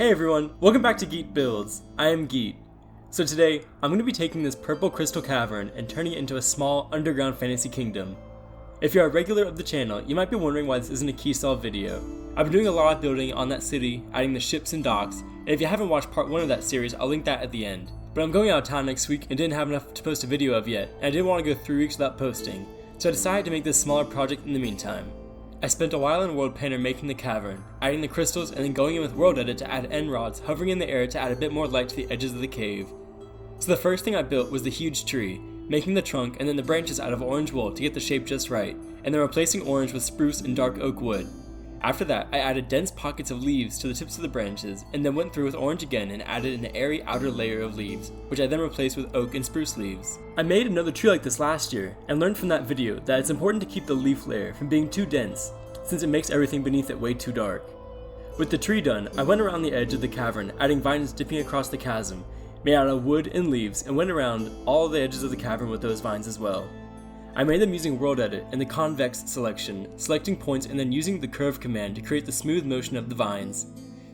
Hey everyone, welcome back to Geet Builds. I am Geet. So today, I'm going to be taking this purple crystal cavern and turning it into a small underground fantasy kingdom. If you're a regular of the channel, you might be wondering why this isn't a key solve video. I've been doing a lot of building on that city, adding the ships and docks, and if you haven't watched part 1 of that series, I'll link that at the end. But I'm going out of town next week and didn't have enough to post a video of yet, and I didn't want to go 3 weeks without posting, so I decided to make this smaller project in the meantime. I spent a while in worldpainter making the cavern, adding the crystals and then going in with worldedit to add end rods hovering in the air to add a bit more light to the edges of the cave. So the first thing I built was the huge tree, making the trunk and then the branches out of orange wool to get the shape just right, and then replacing orange with spruce and dark oak wood. After that, I added dense pockets of leaves to the tips of the branches, and then went through with orange again and added an airy outer layer of leaves, which I then replaced with oak and spruce leaves. I made another tree like this last year, and learned from that video that it's important to keep the leaf layer from being too dense, since it makes everything beneath it way too dark. With the tree done, I went around the edge of the cavern, adding vines dipping across the chasm, made out of wood and leaves, and went around all the edges of the cavern with those vines as well. I made them using worldedit and the convex selection, selecting points and then using the curve command to create the smooth motion of the vines.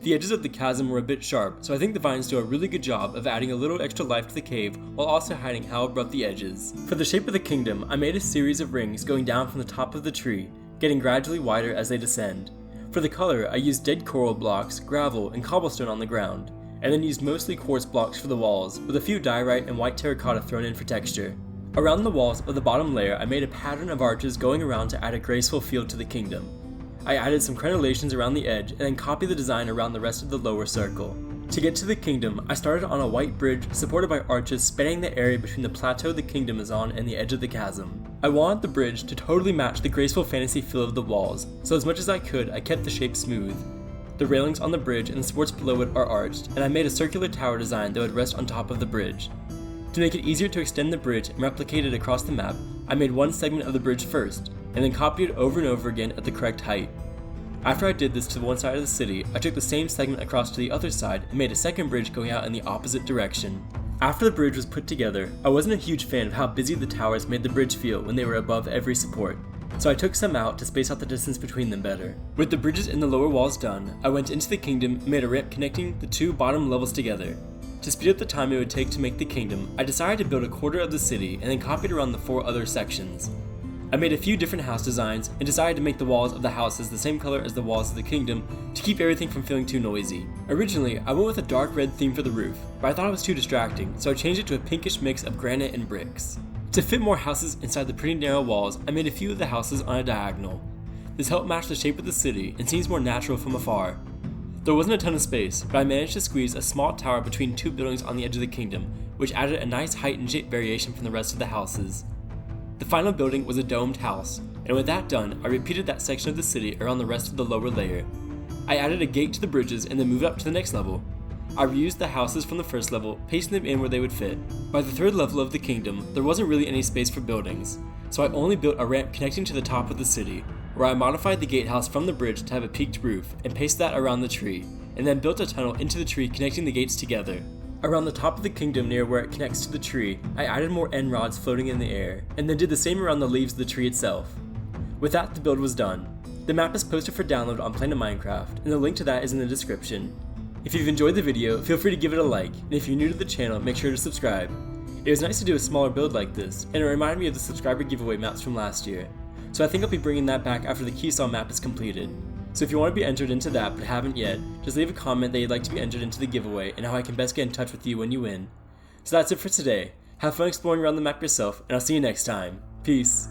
The edges of the chasm were a bit sharp, so I think the vines do a really good job of adding a little extra life to the cave while also hiding how abrupt the edges. For the shape of the kingdom, I made a series of rings going down from the top of the tree, getting gradually wider as they descend. For the color, I used dead coral blocks, gravel, and cobblestone on the ground, and then used mostly quartz blocks for the walls, with a few diorite and white terracotta thrown in for texture. Around the walls of the bottom layer, I made a pattern of arches going around to add a graceful feel to the kingdom. I added some crenellations around the edge and then copied the design around the rest of the lower circle. To get to the kingdom, I started on a white bridge supported by arches spanning the area between the plateau the kingdom is on and the edge of the chasm. I wanted the bridge to totally match the graceful fantasy feel of the walls, so as much as I could, I kept the shape smooth. The railings on the bridge and the supports below it are arched, and I made a circular tower design that would rest on top of the bridge. To make it easier to extend the bridge and replicate it across the map, I made one segment of the bridge first, and then copied it over and over again at the correct height. After I did this to one side of the city, I took the same segment across to the other side and made a second bridge going out in the opposite direction. After the bridge was put together, I wasn't a huge fan of how busy the towers made the bridge feel when they were above every support, so I took some out to space out the distance between them better. With the bridges in the lower walls done, I went into the kingdom and made a ramp connecting the 2 bottom levels together. To speed up the time it would take to make the kingdom, I decided to build a quarter of the city and then copied around the 4 other sections. I made a few different house designs and decided to make the walls of the houses the same color as the walls of the kingdom to keep everything from feeling too noisy. Originally, I went with a dark red theme for the roof, but I thought it was too distracting, so I changed it to a pinkish mix of granite and bricks. To fit more houses inside the pretty narrow walls, I made a few of the houses on a diagonal. This helped match the shape of the city and seems more natural from afar. There wasn't a ton of space, but I managed to squeeze a small tower between 2 buildings on the edge of the kingdom, which added a nice height and shape variation from the rest of the houses. The final building was a domed house, and with that done, I repeated that section of the city around the rest of the lower layer. I added a gate to the bridges and then moved up to the next level. I reused the houses from the first level, pasting them in where they would fit. By the 3rd level of the kingdom, there wasn't really any space for buildings, so I only built a ramp connecting to the top of the city, where I modified the gatehouse from the bridge to have a peaked roof and pasted that around the tree, and then built a tunnel into the tree connecting the gates together. Around the top of the kingdom near where it connects to the tree, I added more end rods floating in the air, and then did the same around the leaves of the tree itself. With that, the build was done. The map is posted for download on Planet Minecraft, and the link to that is in the description. If you've enjoyed the video, feel free to give it a like, and if you're new to the channel, make sure to subscribe. It was nice to do a smaller build like this, and it reminded me of the subscriber giveaway maps from last year, so I think I'll be bringing that back after the Keystone map is completed. So if you want to be entered into that but haven't yet, just leave a comment that you'd like to be entered into the giveaway and how I can best get in touch with you when you win. So that's it for today. Have fun exploring around the map yourself, and I'll see you next time. Peace.